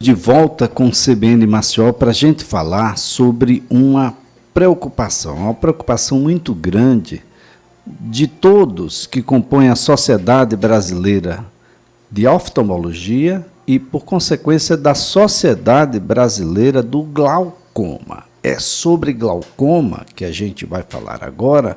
De volta com o CBN Maceió para a gente falar sobre uma preocupação muito grande de todos que compõem a Sociedade Brasileira de Oftalmologia e, por consequência, da Sociedade Brasileira do Glaucoma. É sobre glaucoma que a gente vai falar agora,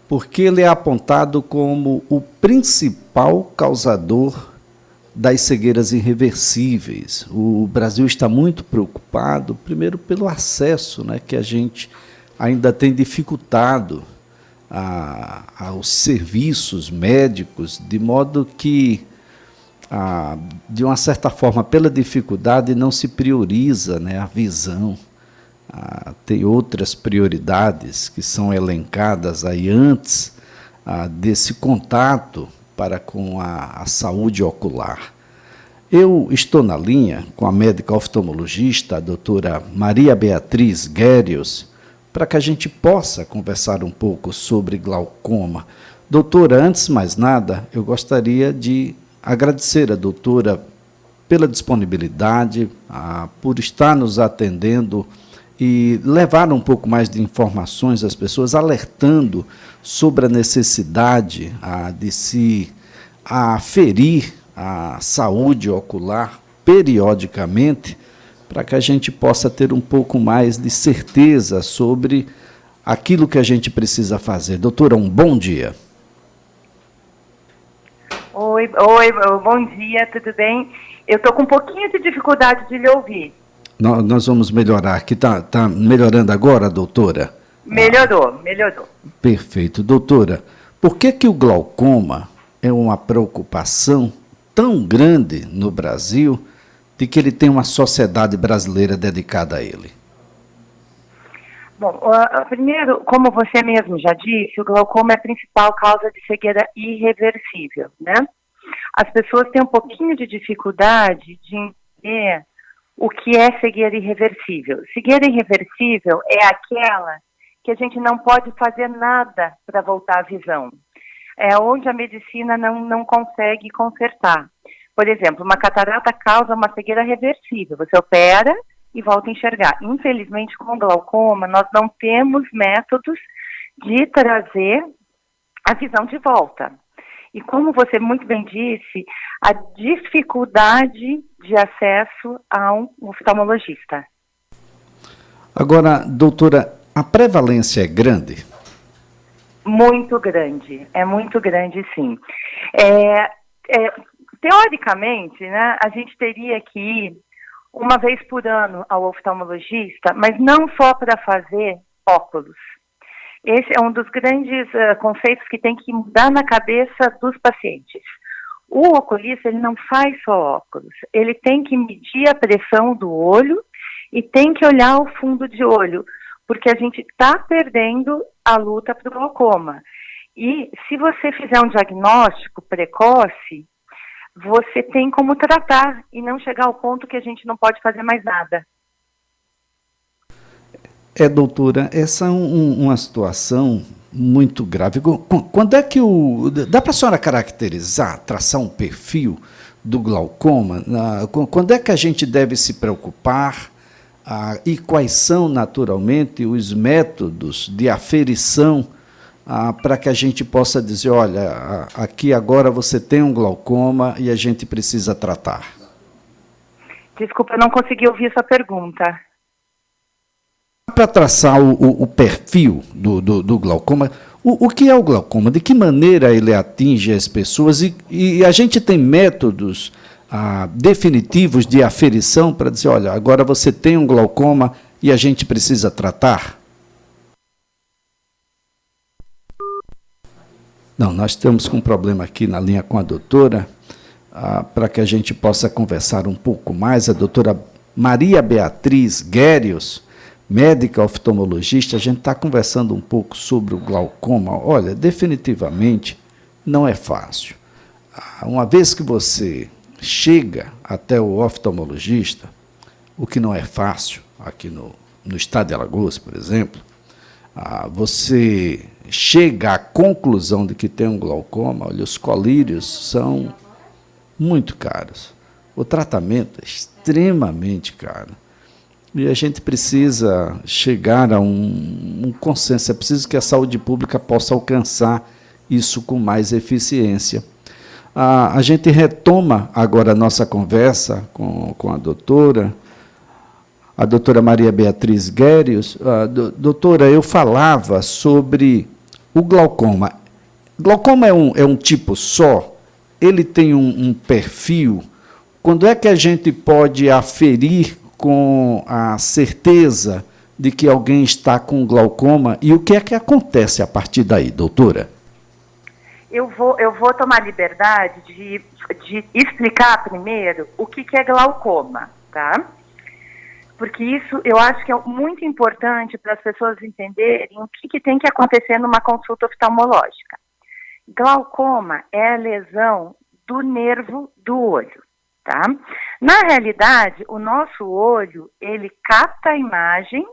porque ele é apontado como o principal causador das cegueiras irreversíveis. O Brasil está muito preocupado, primeiro pelo acesso, né, que a gente ainda tem dificultado aos serviços médicos, de modo que, de uma certa forma, pela dificuldade, não se prioriza, né, a visão. Tem outras prioridades que são elencadas aí antes desse contato para com a saúde ocular. Eu estou na linha com a médica oftalmologista, a doutora Maria Beatriz Guérios, para que a gente possa conversar um pouco sobre glaucoma. Doutora, antes de mais nada, eu gostaria de agradecer a doutora pela disponibilidade, por estar nos atendendo e levar um pouco mais de informações às pessoas, alertando sobre a necessidade de se aferir a saúde ocular periodicamente, para que a gente possa ter um pouco mais de certeza sobre aquilo que a gente precisa fazer. Doutora, um bom dia. Oi, bom dia, tudo bem? Eu estou com um pouquinho de dificuldade de lhe ouvir. Nós vamos melhorar. Aqui está melhorando agora, doutora? Melhorou. Perfeito. Doutora, por que o glaucoma é uma preocupação tão grande no Brasil de que ele tem uma sociedade brasileira dedicada a ele? Bom, primeiro, como você mesmo já disse, o glaucoma é a principal causa de cegueira irreversível, né? As pessoas têm um pouquinho de dificuldade de entender o que é cegueira irreversível. Cegueira irreversível é aquela que a gente não pode fazer nada para voltar à visão. É onde a medicina não consegue consertar. Por exemplo, uma catarata causa uma cegueira reversível. Você opera e volta a enxergar. Infelizmente, com o glaucoma, nós não temos métodos de trazer a visão de volta. E como você muito bem disse, a dificuldade de acesso a um oftalmologista. Agora, doutora, a prevalência é grande? Muito grande, é muito grande, sim. Teoricamente, né, a gente teria que ir uma vez por ano ao oftalmologista, mas não só para fazer óculos. Esse é um dos grandes conceitos que tem que mudar na cabeça dos pacientes. O oculista, ele não faz só óculos, ele tem que medir a pressão do olho e tem que olhar o fundo de olho, porque a gente está perdendo a luta para o glaucoma. E se você fizer um diagnóstico precoce, você tem como tratar e não chegar ao ponto que a gente não pode fazer mais nada. Doutora, essa é uma situação muito grave. Quando é que dá para a senhora caracterizar, traçar um perfil do glaucoma? Quando é que a gente deve se preocupar? E quais são, naturalmente, os métodos de aferição para que a gente possa dizer, olha, aqui agora você tem um glaucoma e a gente precisa tratar? Desculpa, eu não consegui ouvir essa pergunta. Para traçar o perfil do glaucoma, o que é o glaucoma? De que maneira ele atinge as pessoas? E a gente tem métodos definitivos de aferição para dizer, olha, agora você tem um glaucoma e a gente precisa tratar? Não, nós estamos com um problema aqui na linha com a doutora, para que a gente possa conversar um pouco mais. A doutora Maria Beatriz Guérios, médica oftalmologista, a gente está conversando um pouco sobre o glaucoma. Olha, definitivamente não é fácil. Uma vez que você chega até o oftalmologista, o que não é fácil, aqui no estado de Alagoas, por exemplo, você chega à conclusão de que tem um glaucoma, olha, os colírios são muito caros. o tratamento é extremamente caro. E a gente precisa chegar a um consenso, é preciso que a saúde pública possa alcançar isso com mais eficiência. A gente retoma agora a nossa conversa com a doutora Maria Beatriz Guérios. Doutora, eu falava sobre o glaucoma. Glaucoma é um tipo só? Ele tem um perfil? Quando é que a gente pode aferir com a certeza de que alguém está com glaucoma e o que é que acontece a partir daí, doutora? Eu vou tomar liberdade de explicar primeiro o que é glaucoma, tá? Porque isso eu acho que é muito importante para as pessoas entenderem o que tem que acontecer numa consulta oftalmológica. Glaucoma é a lesão do nervo do olho, tá? Na realidade, o nosso olho, ele capta a imagem,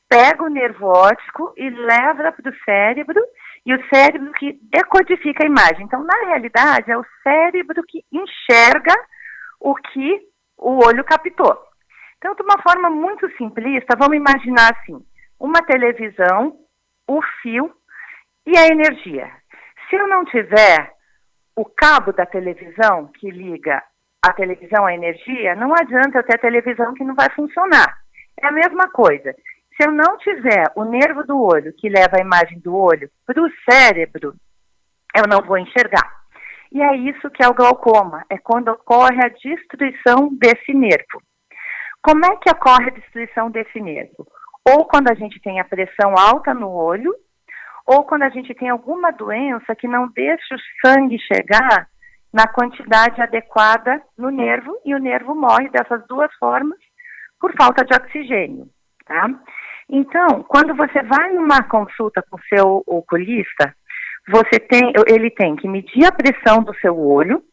pega o nervo óptico e leva para o cérebro, e o cérebro que decodifica a imagem. Então, na realidade, é o cérebro que enxerga o que o olho captou. Então, de uma forma muito simplista, vamos imaginar assim, uma televisão, o fio e a energia. Se eu não tiver o cabo da televisão que liga a televisão à energia, não adianta eu ter a televisão que não vai funcionar. É a mesma coisa. Se eu não tiver o nervo do olho que leva a imagem do olho para o cérebro, eu não vou enxergar. E é isso que é o glaucoma, é quando ocorre a destruição desse nervo. Como é que ocorre a destruição desse nervo? Ou quando a gente tem a pressão alta no olho, ou quando a gente tem alguma doença que não deixa o sangue chegar na quantidade adequada no nervo, e o nervo morre dessas duas formas por falta de oxigênio, tá? Então, quando você vai numa consulta com o seu oculista, ele tem que medir a pressão do seu olho,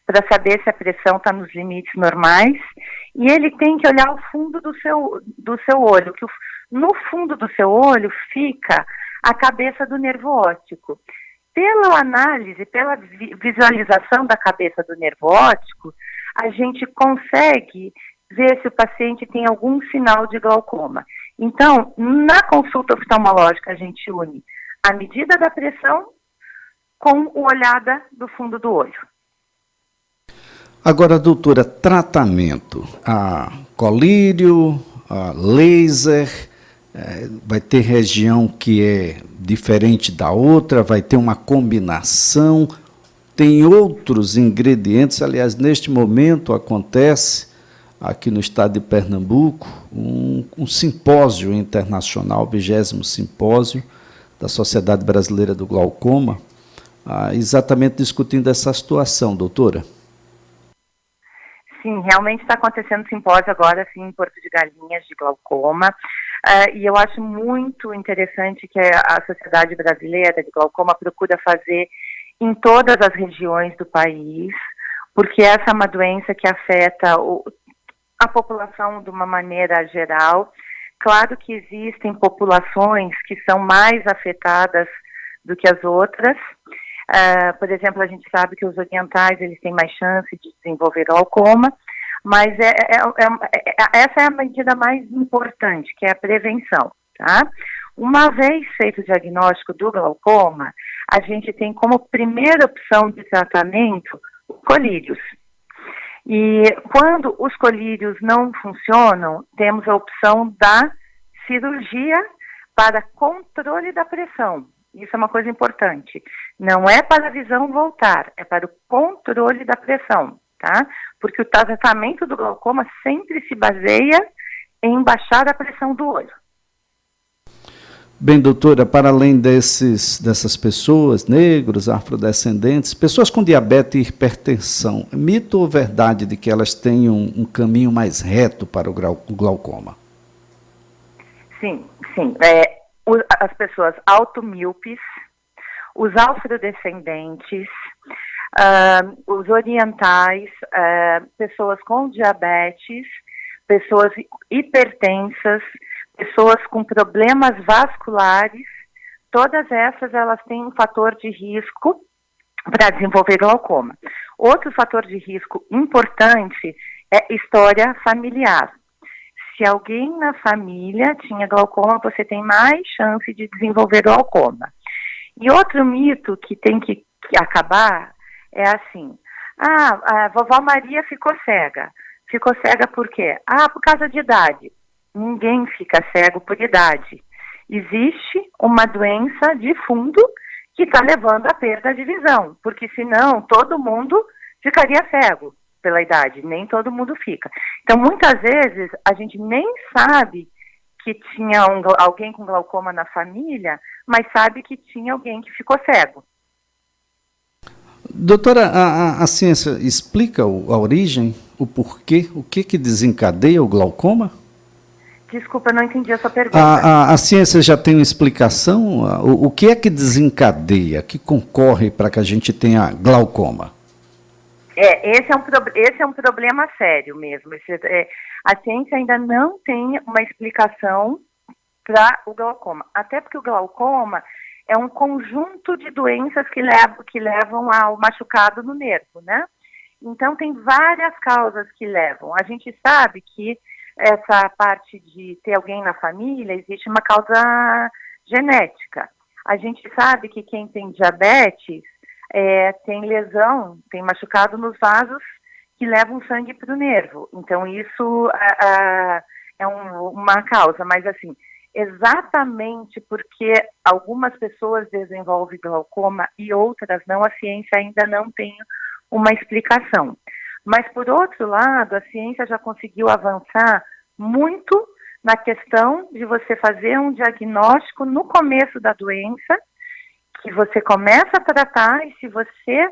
para saber se a pressão está nos limites normais, e ele tem que olhar o fundo do seu olho, que no fundo do seu olho fica a cabeça do nervo óptico. Pela análise, pela visualização da cabeça do nervo óptico, a gente consegue ver se o paciente tem algum sinal de glaucoma. Então, na consulta oftalmológica, a gente une a medida da pressão com a olhada do fundo do olho. Agora, doutora, tratamento, colírio, laser, vai ter região que é diferente da outra, vai ter uma combinação, tem outros ingredientes. Aliás, neste momento acontece, aqui no estado de Pernambuco, um simpósio internacional, 20º simpósio da Sociedade Brasileira do Glaucoma, exatamente discutindo essa situação, doutora. Sim, realmente está acontecendo simpósio agora, assim, em Porto de Galinhas, de glaucoma, e eu acho muito interessante que a Sociedade Brasileira de Glaucoma procura fazer em todas as regiões do país, porque essa é uma doença que afeta a população de uma maneira geral. Claro que existem populações que são mais afetadas do que as outras. Por exemplo, a gente sabe que os orientais eles têm mais chance de desenvolver glaucoma, mas essa é a medida mais importante, que é a prevenção, tá? Uma vez feito o diagnóstico do glaucoma, a gente tem como primeira opção de tratamento colírios. E quando os colírios não funcionam, temos a opção da cirurgia para controle da pressão. Isso é uma coisa importante. Não é para a visão voltar, é para o controle da pressão, tá? Porque o tratamento do glaucoma sempre se baseia em baixar a pressão do olho. Bem, doutora, para além dessas pessoas, negros, afrodescendentes, pessoas com diabetes e hipertensão, mito ou verdade de que elas têm um caminho mais reto para o glaucoma? Sim. As pessoas automíopes, os afrodescendentes, os orientais, pessoas com diabetes, pessoas hipertensas, pessoas com problemas vasculares, todas essas elas têm um fator de risco para desenvolver glaucoma. Outro fator de risco importante é história familiar. Se alguém na família tinha glaucoma, você tem mais chance de desenvolver glaucoma. E outro mito que tem que acabar é assim: a vovó Maria ficou cega. Ficou cega por quê? Por causa de idade. Ninguém fica cego por idade. Existe uma doença de fundo que está levando à perda de visão, porque senão todo mundo ficaria cego pela idade, nem todo mundo fica. Então, muitas vezes, a gente nem sabe que tinha alguém com glaucoma na família, mas sabe que tinha alguém que ficou cego. Doutora, a ciência explica a origem, o porquê, o que desencadeia o glaucoma? Desculpa, não entendi a sua pergunta. A ciência já tem uma explicação? O que é que desencadeia, que concorre para que a gente tenha glaucoma? Esse é um problema sério mesmo. A ciência ainda não tem uma explicação para o glaucoma. Até porque o glaucoma é um conjunto de doenças que levam ao machucado no nervo, né? Então, tem várias causas que levam. A gente sabe que essa parte de ter alguém na família, existe uma causa genética. A gente sabe que quem tem diabetes tem lesão, tem machucado nos vasos que levam sangue para o nervo. Então, isso é uma causa, mas assim, exatamente porque algumas pessoas desenvolvem glaucoma e outras não, a ciência ainda não tem uma explicação. Mas, por outro lado, a ciência já conseguiu avançar muito na questão de você fazer um diagnóstico no começo da doença, que você começa a tratar, e se você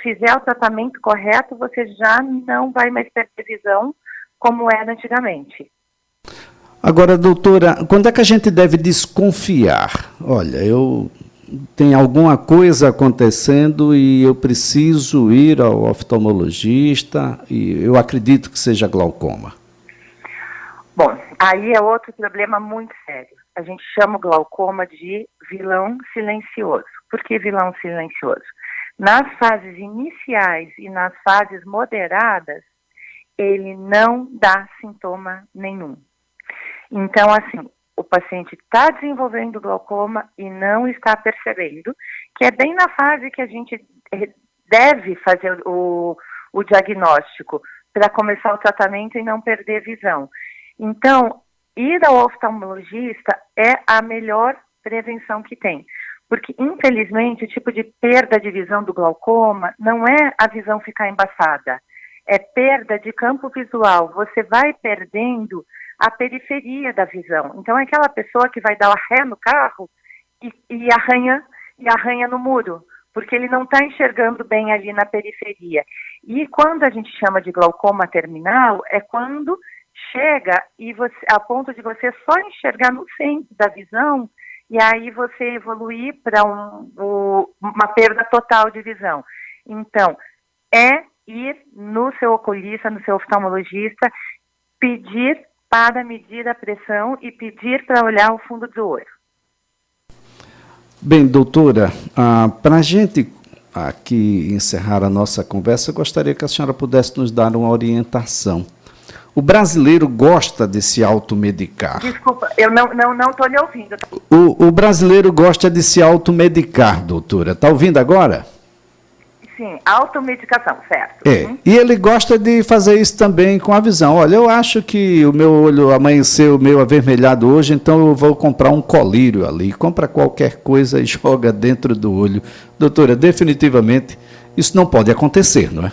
fizer o tratamento correto, você já não vai mais ter visão como era antigamente. Agora, doutora, quando é que a gente deve desconfiar? Olha, tem alguma coisa acontecendo e eu preciso ir ao oftalmologista e eu acredito que seja glaucoma. Bom, aí é outro problema muito sério. A gente chama o glaucoma de vilão silencioso. Por que vilão silencioso? Nas fases iniciais e nas fases moderadas, ele não dá sintoma nenhum. Então, assim, o paciente está desenvolvendo glaucoma e não está percebendo, que é bem na fase que a gente deve fazer o diagnóstico para começar o tratamento e não perder visão. Então, ir ao oftalmologista é a melhor prevenção que tem. Porque, infelizmente, o tipo de perda de visão do glaucoma não é a visão ficar embaçada. É perda de campo visual. Você vai perdendo a periferia da visão. Então, é aquela pessoa que vai dar a ré no carro e arranha no muro, porque ele não está enxergando bem ali na periferia. E quando a gente chama de glaucoma terminal, é quando chega a ponto de você só enxergar no centro da visão, e aí você evoluir para uma perda total de visão. Então, é ir no seu oculista, no seu oftalmologista, pedir para medir a pressão e pedir para olhar o fundo do olho. Bem, doutora, para a gente aqui encerrar a nossa conversa, eu gostaria que a senhora pudesse nos dar uma orientação. O brasileiro gosta de se automedicar. Desculpa, eu não estou lhe ouvindo. O brasileiro gosta de se automedicar, doutora. Está ouvindo agora? Sim, automedicação, certo. E ele gosta de fazer isso também com a visão. Olha, eu acho que o meu olho amanheceu meio avermelhado hoje, então eu vou comprar um colírio ali. Compra qualquer coisa e joga dentro do olho. Doutora, definitivamente isso não pode acontecer, não é?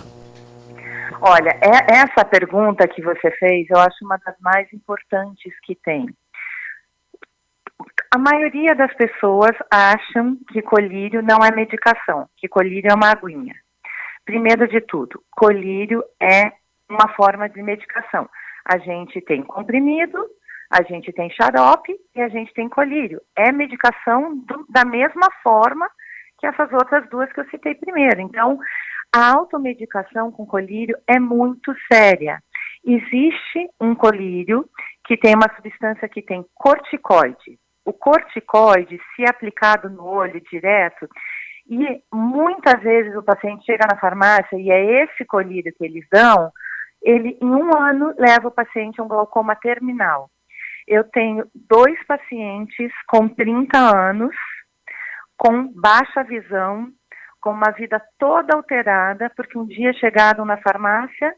Olha, essa pergunta que você fez, eu acho uma das mais importantes que tem. A maioria das pessoas acham que colírio não é medicação, que colírio é uma aguinha. Primeiro de tudo, colírio é uma forma de medicação. A gente tem comprimido, a gente tem xarope e a gente tem colírio. É medicação da mesma forma que essas outras duas que eu citei primeiro. Então, a automedicação com colírio é muito séria. Existe um colírio que tem uma substância que tem corticoide. O corticoide, se aplicado no olho direto, E muitas vezes o paciente chega na farmácia e é esse colírio que eles dão, ele em 1 ano leva o paciente a um glaucoma terminal. Eu tenho 2 pacientes com 30 anos, com baixa visão, com uma vida toda alterada, porque um dia chegaram na farmácia,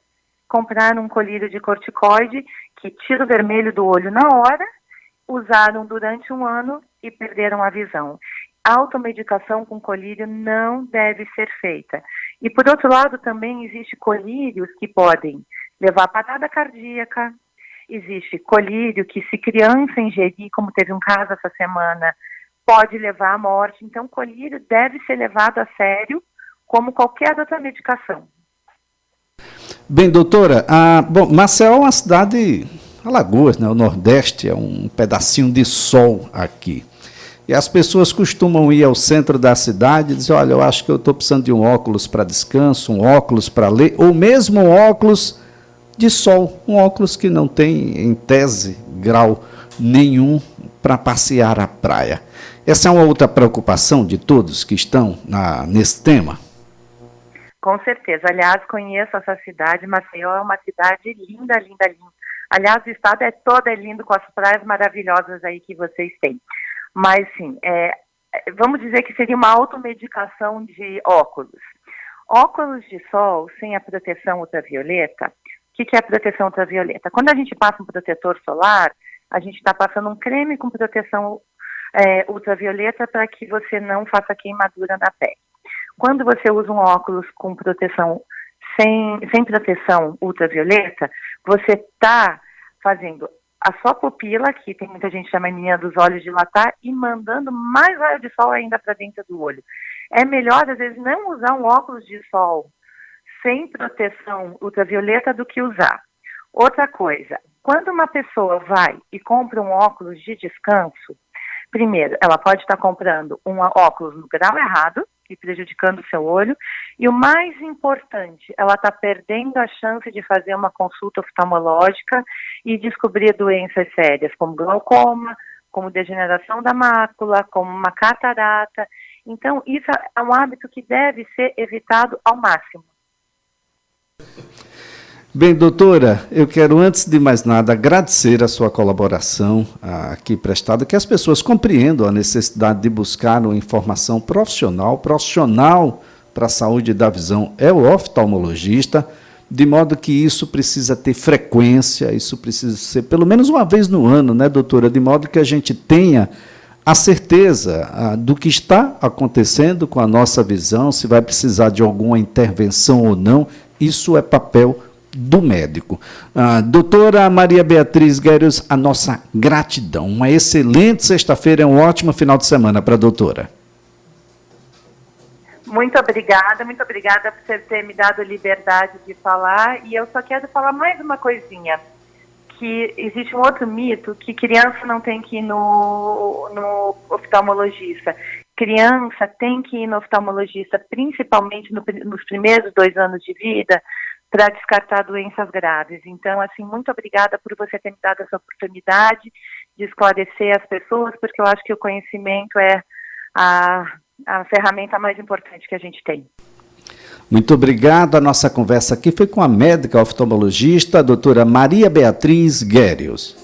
compraram um colírio de corticoide que tira o vermelho do olho na hora, usaram durante 1 ano e perderam a visão. Automedicação com colírio não deve ser feita. E, por outro lado, também existe colírios que podem levar a parada cardíaca, existe colírio que, se criança ingerir, como teve um caso essa semana, pode levar à morte. Então, colírio deve ser levado a sério, como qualquer outra medicação. Bem, doutora, Maceió é uma cidade, Alagoas, né? O Nordeste é um pedacinho de sol aqui. E as pessoas costumam ir ao centro da cidade e dizer, olha, eu acho que eu estou precisando de um óculos para descanso, um óculos para ler, ou mesmo um óculos de sol, um óculos que não tem, em tese, grau nenhum para passear à praia. Essa é uma outra preocupação de todos que estão nesse tema? Com certeza. Aliás, conheço essa cidade. Maceió é uma cidade linda, linda, linda. Aliás, o estado todo é lindo com as praias maravilhosas aí que vocês têm. Mas, sim, vamos dizer que seria uma automedicação de óculos. Óculos de sol sem a proteção ultravioleta. O que é a proteção ultravioleta? Quando a gente passa um protetor solar, a gente está passando um creme com proteção ultravioleta para que você não faça queimadura na pele. Quando você usa um óculos com proteção sem proteção ultravioleta, você está fazendo a sua pupila, que tem muita gente que chama a menina dos olhos, dilatar, e mandando mais raio de sol ainda para dentro do olho. É melhor, às vezes, não usar um óculos de sol sem proteção ultravioleta do que usar. Outra coisa, quando uma pessoa vai e compra um óculos de descanso, primeiro, ela pode estar comprando um óculos no grau errado, e prejudicando o seu olho, e o mais importante, ela está perdendo a chance de fazer uma consulta oftalmológica e descobrir doenças sérias, como glaucoma, como degeneração da mácula, como uma catarata. Então, isso é um hábito que deve ser evitado ao máximo. Bem, doutora, eu quero, antes de mais nada, agradecer a sua colaboração aqui prestada, que as pessoas compreendam a necessidade de buscar uma informação profissional para a saúde da visão é o oftalmologista, de modo que isso precisa ter frequência, isso precisa ser pelo menos uma vez no ano, né, doutora? De modo que a gente tenha a certeza do que está acontecendo com a nossa visão, se vai precisar de alguma intervenção ou não, isso é papel do médico. Doutora Maria Beatriz Guérios, a nossa gratidão. Uma excelente sexta-feira e um ótimo final de semana para a doutora. Muito obrigada por você ter me dado liberdade de falar. E eu só quero falar mais uma coisinha, que existe um outro mito, que criança não tem que ir no oftalmologista. Criança tem que ir no oftalmologista, principalmente nos primeiros 2 anos de vida, para descartar doenças graves. Então, assim, muito obrigada por você ter me dado essa oportunidade de esclarecer as pessoas, porque eu acho que o conhecimento é a ferramenta mais importante que a gente tem. Muito obrigado. A nossa conversa aqui foi com a médica oftalmologista, a doutora Maria Beatriz Guérios.